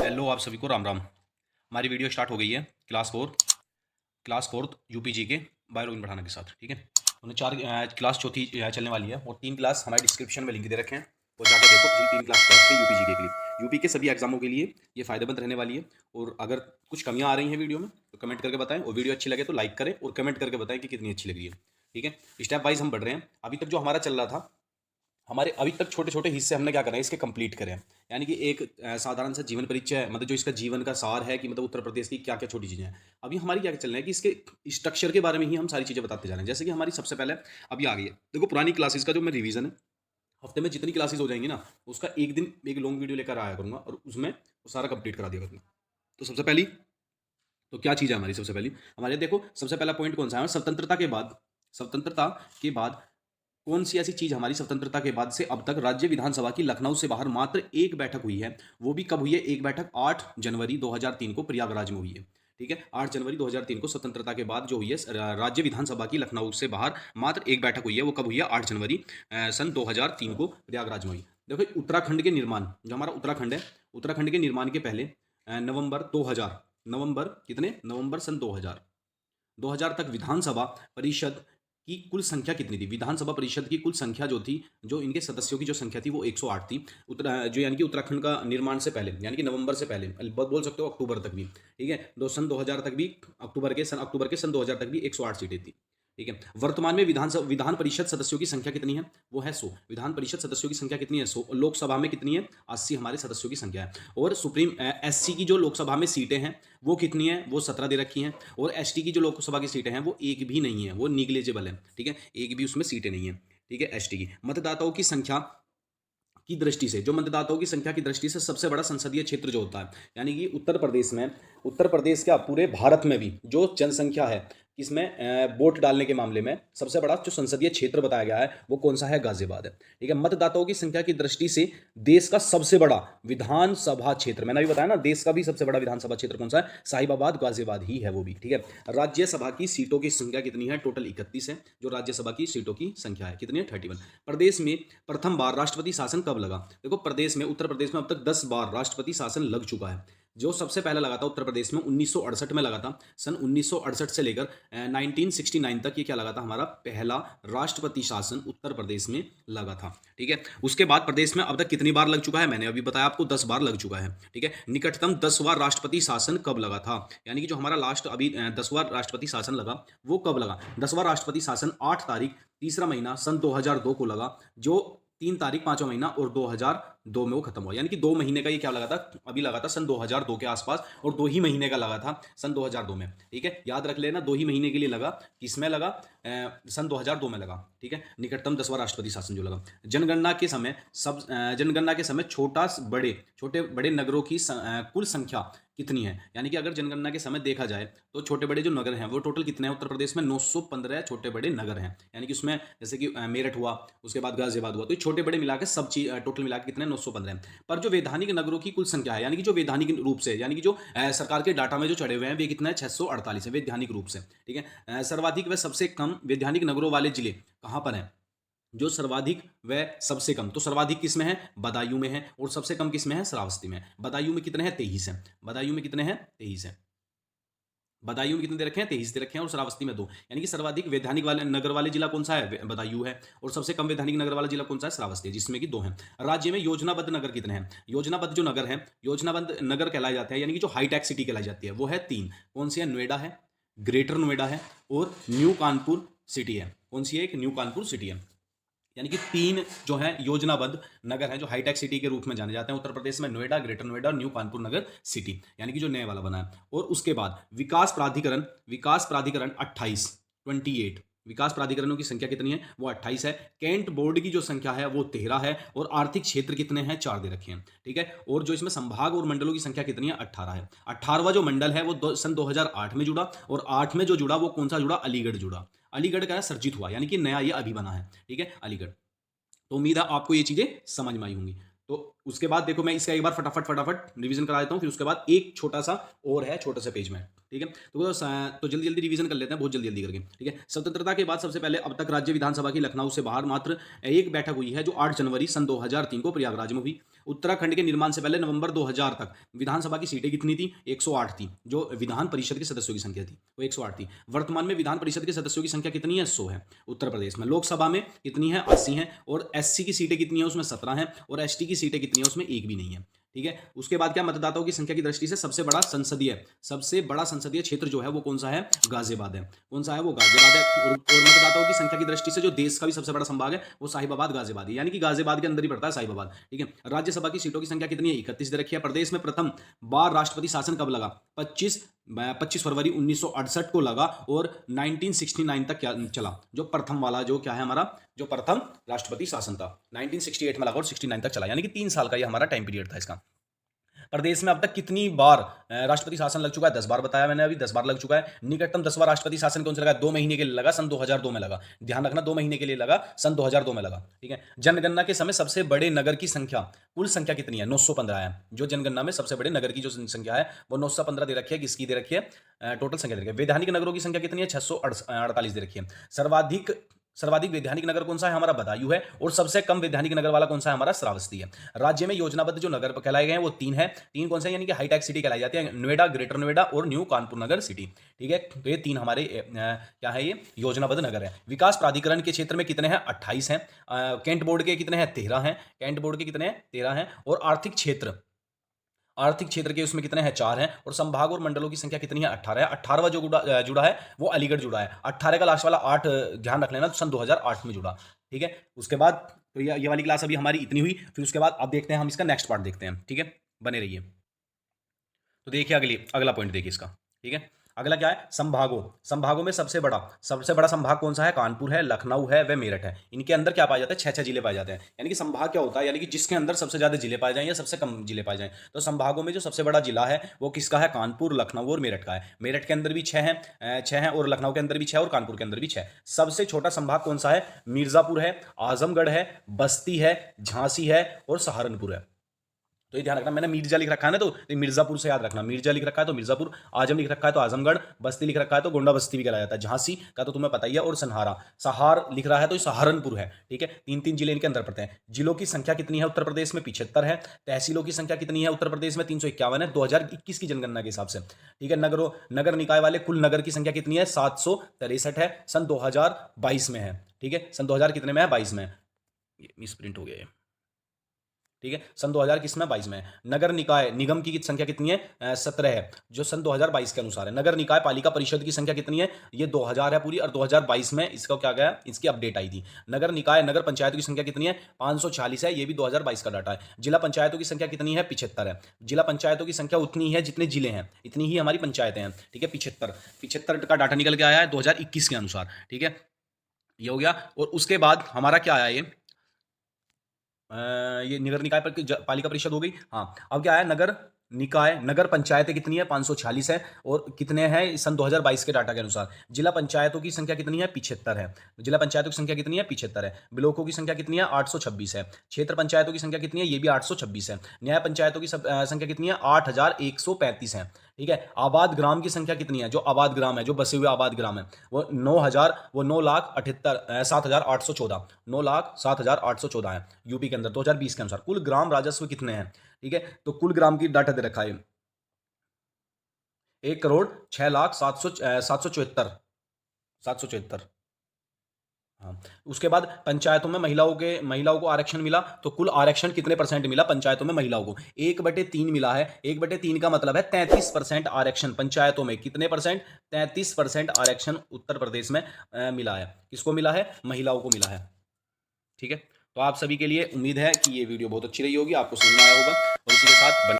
Hello, आप सभी को राम राम। हमारी वीडियो स्टार्ट हो गई है क्लास फोर्थ यूपीजी के बायोलॉजी पढ़ाने के साथ। ठीक है, उन्हें चार क्लास चौथी चलने वाली है और 3 क्लास हमारे डिस्क्रिप्शन में लिंक दे रखे हैं, और जाकर देखो पिछली 3 क्लास पढ़ के यूपीजी के लिए, यूपी के सभी एग्जामों के लिए ये फ़ायदेमंद रहने वाली है। और अगर कुछ कमियां आ रही हैं वीडियो में तो कमेंट करके बताएं, और वीडियो अच्छी लगे तो लाइक करें और कमेंट करके बताएं कि कितनी अच्छी लगी है। ठीक है, स्टेप वाइज हम बढ़ रहे हैं। अभी तक जो हमारा चल रहा था, हमारे अभी तक छोटे छोटे हिस्से हमने क्या करा है, इसके कंप्लीट करें हैं। यानी कि एक साधारण सा जीवन परिचय है, मतलब जो इसका जीवन का सार है कि मतलब उत्तर प्रदेश की क्या क्या छोटी चीज़ें हैं। अभी हमारी क्या चल रहा है कि इसके स्ट्रक्चर के बारे में ही हम सारी चीज़ें बताते जा रहे हैं। जैसे कि हमारी सबसे पहले अभी आ गई है, देखो पुरानी क्लासेस का जो मैं रिवीजन है, हफ्ते में जितनी क्लासेस हो जाएंगी ना, उसका एक दिन एक लॉन्ग वीडियो लेकर आया करूंगा और उसमें वो सारा कंप्लीट करा दिया करूंगा। तो सबसे पहली तो क्या चीज़ है हमारी, सबसे पहली हमारे देखो सबसे पहला पॉइंट कौन सा है, स्वतंत्रता के बाद कौन सी ऐसी चीज हमारी स्वतंत्रता के बाद से अब तक राज्य विधानसभा की लखनऊ से बाहर मात्र एक बैठक हुई है। वो भी कब हुई है, एक बैठक 8 जनवरी 2003 को प्रयागराज में हुई है। ठीक है, 8 जनवरी 2003 को स्वतंत्रता के बाद जो हुई है राज्य विधानसभा की लखनऊ से बाहर मात्र एक बैठक हुई है। वो कब हुई है, 8 जनवरी सन 2003 को प्रयागराज में हुई। देखो उत्तराखंड के निर्माण, जो हमारा उत्तराखंड है, उत्तराखंड के निर्माण के पहले नवंबर 2000, नवंबर सन 2000 तक विधानसभा परिषद की कुल संख्या कितनी थी, विधानसभा परिषद की कुल संख्या जो थी, जो इनके सदस्यों की जो संख्या थी वो 108 थी। जो यानी कि उत्तराखंड का निर्माण से पहले, यानी कि नवंबर से पहले, बोल सकते हो अक्टूबर तक भी। ठीक है, सन 2000 तक भी, अक्टूबर के सन 2000 तक भी 108 सीटें थी। ठीक है, वर्तमान में विधान परिषद सदस्यों की संख्या कितनी है, वो है 100। विधान परिषद सदस्यों की संख्या कितनी है, 100। लोकसभा में कितनी है, 80 हमारे सदस्यों की संख्या है। और सुप्रीम एससी की जो लोकसभा में सीटें हैं वो कितनी है, वो 17 दे रखी हैं। और एसटी की जो लोकसभा की सीटें हैं वो एक भी नहीं है, वो निगलेजेबल है। ठीक है, एक भी उसमें सीटें नहीं है। ठीक है, एसटी की मतदाताओं की संख्या की दृष्टि से, जो मतदाताओं की संख्या की दृष्टि से सबसे बड़ा संसदीय क्षेत्र जो होता है, यानी कि उत्तर प्रदेश क्या पूरे भारत में भी जो जनसंख्या है, इसमें वोट डालने के मामले में सबसे बड़ा जो संसदीय क्षेत्र बताया गया है वो कौन सा है, गाजियाबाद है। ठीक है, मतदाताओं की संख्या की दृष्टि से देश का सबसे बड़ा विधानसभा क्षेत्र, मैंने अभी बताया ना, देश का भी सबसे बड़ा विधानसभा क्षेत्र कौन सा है, साहिबाबाद गाजियाबाद ही है वो भी। ठीक है, राज्यसभा की सीटों की संख्या कितनी है, टोटल 31 है। जो राज्यसभा की सीटों की संख्या है कितनी है, 31। प्रदेश में प्रथम बार राष्ट्रपति शासन कब लगा, देखो प्रदेश में, उत्तर प्रदेश में अब तक 10 बार राष्ट्रपति शासन लग चुका है। जो सबसे पहले लगा था उत्तर प्रदेश में 1968 में लगा था। सन 1968 से लेकर 1969 तक ये क्या लगा था, हमारा पहला राष्ट्रपति शासन उत्तर प्रदेश में लगा था। ठीक है, उसके बाद प्रदेश में अब तक कितनी बार लग चुका है, मैंने अभी बताया आपको 10 बार लग चुका है। ठीक है, निकटतम 10वां राष्ट्रपति शासन कब लगा था, यानी कि जो हमारा लास्ट अभी 10वां राष्ट्रपति शासन लगा वो कब लगा, 10वां राष्ट्रपति शासन 8 तारीख तीसरा महीना सन 2002 को लगा, जो 3 तारीख 5वां महीना और 2002 में वो खत्म हुआ। यानी कि 2 महीने का ये क्या लगा था, अभी लगा था सन 2002 के आसपास, और 2 ही महीने का लगा था सन 2002 में। ठीक है, याद रख लेना, 2 ही महीने के लिए लगा, किसमें लगा, सन 2002 में लगा। ठीक है, निकटतम 10वां राष्ट्रपति शासन जो लगा। जनगणना के समय छोटे बड़े नगरों की कुल संख्या कितनी है, यानी कि अगर जनगणना के समय देखा जाए तो छोटे बड़े जो नगर हैं वो टोटल कितने हैं, उत्तर प्रदेश में 915 छोटे बड़े नगर हैं। यानी कि उसमें जैसे कि मेरठ हुआ, उसके बाद गाजियाबाद हुआ, तो ये छोटे बड़े मिलाकर सब चीज टोटल मिलाकर कितने, 915 हैं। पर जो वैधानिक नगरों की कुल संख्या है, यानी कि जो वैधानिक रूप से, यानी कि जो सरकार के डाटा में जो चढ़े हुए हैं, वे कितना है, 648 है वैधानिक रूप से। ठीक है, सर्वाधिक व सबसे कम वैधानिक नगरों वाले जिले कहाँ पर हैं, जो सर्वाधिक व सबसे कम, तो सर्वाधिक किस में है, बदायूं में है, और सबसे कम किस में है, श्रावस्ती में। बदायूं में कितने हैं, 23 है। बदायूं में कितने हैं, 23 है। बदायूं में कितने दे रखे हैं, 23 दे रखे हैं, और श्रावस्ती में 2। यानी कि सर्वाधिक वैधानिक वाले नगर वाले जिला कौन सा है, बदायूं है, और सबसे कम वैधानिक नगर वाला जिला कौन सा है, श्रावस्ती है, जिसमें कि 2 हैं। राज्य में योजनाबद्ध नगर कितने हैं, योजनाबद्ध जो नगर है, योजनाबद्ध नगर कहलाए जाते हैं, यानी कि जो हाईटेक सिटी कहलाई जाती है, वो है 3। कौन सी है, नोएडा है, ग्रेटर नोएडा है, और न्यू कानपुर सिटी है। कौन सी है, एक न्यू कानपुर सिटी है। यानी कि 3 जो है योजनाबद्ध नगर हैं जो हाईटेक सिटी के रूप में जाने जाते हैं उत्तर प्रदेश में, नोएडा, ग्रेटर नोएडा और न्यू कानपुर नगर सिटी, यानी कि जो नए वाला बना है। और उसके बाद विकास प्राधिकरण 28, विकास प्राधिकरणों की संख्या कितनी है, वो 28 है। कैंट बोर्ड की जो संख्या है वो 13 है, और आर्थिक क्षेत्र कितने हैं, 4 दे रखे हैं। ठीक है, और जो इसमें संभाग और मंडलों की संख्या कितनी है, 18 है। 18वां जो मंडल है वो सन 2008 में जुड़ा, और 8 में जो जुड़ा वो कौन सा जुड़ा, अलीगढ़ जुड़ा। अलीगढ़ का सर्जित हुआ, यानी कि नया ये अभी बना है। ठीक है, अलीगढ़। तो उम्मीद है आपको ये चीजें समझ में आई होंगी। तो उसके बाद देखो मैं इसका एक बार फटाफट रिवीजन करा देता हूँ, फिर उसके बाद एक छोटा सा और है छोटे से पेज में, ठीक है। तो जल्दी जल्दी रिवीजन कर लेते हैं, बहुत जल्दी जल्दी करके, ठीक है। स्वतंत्रता के बाद सबसे पहले अब तक राज्य विधानसभा की लखनऊ से बाहर मात्र एक बैठक हुई है, जो 8 जनवरी सन 2003 को प्रयागराज में हुई। उत्तराखंड के निर्माण से पहले नवंबर 2000 तक विधानसभा की सीटें कितनी थी? 108 थी। जो विधान परिषद के सदस्यों की संख्या थी वो 108 थी। वर्तमान में विधान परिषद के सदस्यों की संख्या कितनी है? 100 है उत्तर प्रदेश में। लोकसभा में कितनी है? 80 है। और एससी की सीटें कितनी है? उसमें 17 है। और एसटी की सीटें कितनी है? उसमें एक भी नहीं है, ठीक है। उसके बाद क्या, मतदाताओं की संख्या की दृष्टि से सबसे बड़ा संसदीय क्षेत्र जो है वो कौन सा है? गाजियाबाद है। कौन सा है? वो गाजियाबाद है। और मतदाताओं की संख्या की दृष्टि से जो देश का भी सबसे बड़ा संभाग है वो साहिबाबाद गाजियाबाद है, यानी कि गाजियाबाद के अंदर ही पड़ता है साहिबाबाद, ठीक है। राज्यसभा की सीटों की संख्या कितनी है? 31 दे रखी है। प्रदेश में प्रथम बार राष्ट्रपति शासन कब लगा? 25 फरवरी 1968 को लगा और 1969 तक क्या चला। जो प्रथम वाला जो क्या है हमारा, जो प्रथम राष्ट्रपति शासन था 1968 में लगा और 69 तक चला, यानी कि 3 साल का ये हमारा टाइम पीरियड था इसका। प्रदेश में अब तक कितनी बार राष्ट्रपति शासन लग चुका है? 10 बार बताया मैंने, अभी 10 बार लग चुका है। निकटतम 10वां राष्ट्रपति शासन कौन सा लगा? 2 महीने के लिए लगा, सन 2002 में लगा। ध्यान रखना, 2 महीने के लिए लगा, सन 2002 में लगा, ठीक है। जनगणना के समय सबसे बड़े नगर की संख्या, कुल संख्या कितनी है? 915 है। जो जनगणना में सबसे बड़े नगर की जो संख्या है वो 915 दे रखी है। किसकी दे रखी है? टोटल संख्या दे रखी है। वैधानिक नगरों की संख्या कितनी है? 648 दे रखी है। सर्वाधिक वैधानिक नगर कौन सा है? हमारा बदायूं है। और सबसे कम वैधानिक नगर वाला कौन सा है? हमारा श्रावस्ती है। राज्य में योजनाबद्ध जो नगर कहलाए गए हैं वो 3 है। 3 कौन से? यानी कि हाईटेक सिटी कहलाई जाती है, नोएडा, ग्रेटर नोएडा और न्यू कानपुर नगर सिटी, ठीक है। तो ये 3 हमारे क्या है? ये योजनाबद्ध नगर है। विकास प्राधिकरण के क्षेत्र में कितने हैं? 28 हैं। कैंट बोर्ड के कितने हैं? 13 हैं। कैंट बोर्ड के कितने हैं? 13 हैं। और आर्थिक क्षेत्र के उसमें कितने हैं? 4 हैं। और संभाग और मंडलों की संख्या कितनी है? 18 है। 18वां जो जुड़ा है वो अलीगढ़ जुड़ा है। 18 का लास्ट वाला 8 ध्यान रख लेना, तो सन 2008 में जुड़ा, ठीक है। उसके बाद तो ये वाली क्लास अभी हमारी इतनी हुई। फिर उसके बाद अब देखते हैं हम इसका नेक्स्ट पार्ट देखते हैं, ठीक है। बने रहिए। तो देखिए अगला पॉइंट देखिए इसका, ठीक है। अगला क्या है? संभागों में सबसे बड़ा संभाग कौन सा है? कानपुर है, लखनऊ है, व मेरठ है। इनके अंदर क्या पाया जाता है? 6 जिले पाए जाते हैं। यानी कि संभाग क्या होता है? यानी कि जिसके अंदर सबसे ज्यादा जिले पाए जाएं या सबसे कम जिले पाए जाएं। तो संभागों में जो सबसे बड़ा जिला है वो किसका है? कानपुर, लखनऊ और मेरठ का है। मेरठ के अंदर भी 6 हैं और लखनऊ के अंदर भी 6 और कानपुर के अंदर भी 6। सबसे छोटा संभाग कौन सा है? मिर्जापुर है, आजमगढ़ है, बस्ती है, झांसी है और सहारनपुर है। तो ये ध्यान रखना, मैंने मिर्जा लिख रखा है ना, तो मिर्जापुर से याद रखना। मिर्जा लिख रखा है तो मिर्जापुर, आजम लिख रखा है तो आजमगढ़, बस्ती लिख रखा है तो गोंडा बस्ती भी कहलाया जाता है, झांसी का तो तुम्हें पता ही है, और सहार लिख रहा है तो सहारनपुर है, ठीक है। 3 जिले इनके अंदर पड़ते हैं। जिलों की संख्या कितनी है उत्तर प्रदेश में? 75 है। तहसीलों की संख्या कितनी है उत्तर प्रदेश में? 351 है 2021 की जनगणना के हिसाब से, ठीक है। नगर निकाय वाले कुल नगर की संख्या कितनी है? 763 है, सन 2022 में है, ठीक है। सन 2000 कितने में है? 22 में। ये मिस प्रिंट हो गया है, ठीक है। सन 2000 किसमें? 22 में। नगर निकाय निगम की संख्या कितनी है? 17 है, जो सन 2022 के अनुसार है। नगर निकाय पालिका परिषद की संख्या कितनी है? ये 2000 है पूरी, और 2022 में इसका क्या गया? इसकी अपडेट आई थी। नगर निकाय नगर पंचायतों की संख्या कितनी है? 540 है, ये भी 2022 का डाटा है। जिला पंचायतों की संख्या कितनी है? 75 है। जिला पंचायतों की संख्या उतनी है जितने जिले हैं, इतनी ही हमारी पंचायतें हैं, ठीक है। 75 का डाटा निकल के आया है 2021 के अनुसार, ठीक है। ये हो गया। और उसके बाद हमारा क्या आया? ये नगर निकाय पर पालिका परिषद हो गई। हाँ, अब क्या है? नगर पंचायतें कितनी है? 546 है। और कितने हैं सन 2022 के डाटा के अनुसार? जिला पंचायतों की संख्या कितनी है? 75 है। जिला पंचायतों की संख्या कितनी है? 75 है। ब्लॉकों की संख्या कितनी है? 826 है। क्षेत्र पंचायतों की संख्या कितनी है? ये भी 826 है। न्याय पंचायतों की संख्या कितनी है? 8135 है, ठीक है। आबाद ग्राम की संख्या कितनी है? जो आबाद ग्राम है, जो बसे हुए आबाद ग्राम है, वो 9,07,814 9,07,814 है यूपी के अंदर 2020 के अनुसार। कुल ग्राम राजस्व कितने हैं? ठीक है, तो कुल ग्राम की डाटा दे रखा है 1,06,07,774। हाँ, उसके बाद पंचायतों में महिलाओं को आरक्षण मिला, तो कुल आरक्षण कितने परसेंट मिला पंचायतों में महिलाओं को? 1/3 मिला है। 1/3 का मतलब है 33% आरक्षण पंचायतों में। कितने परसेंट? 33% आरक्षण उत्तर प्रदेश में मिला है। किसको मिला है? महिलाओं को मिला है, ठीक है। तो आप सभी के लिए उम्मीद है कि ये वीडियो बहुत अच्छी रही होगी, आपको समझ में आया होगा, और इसी के साथ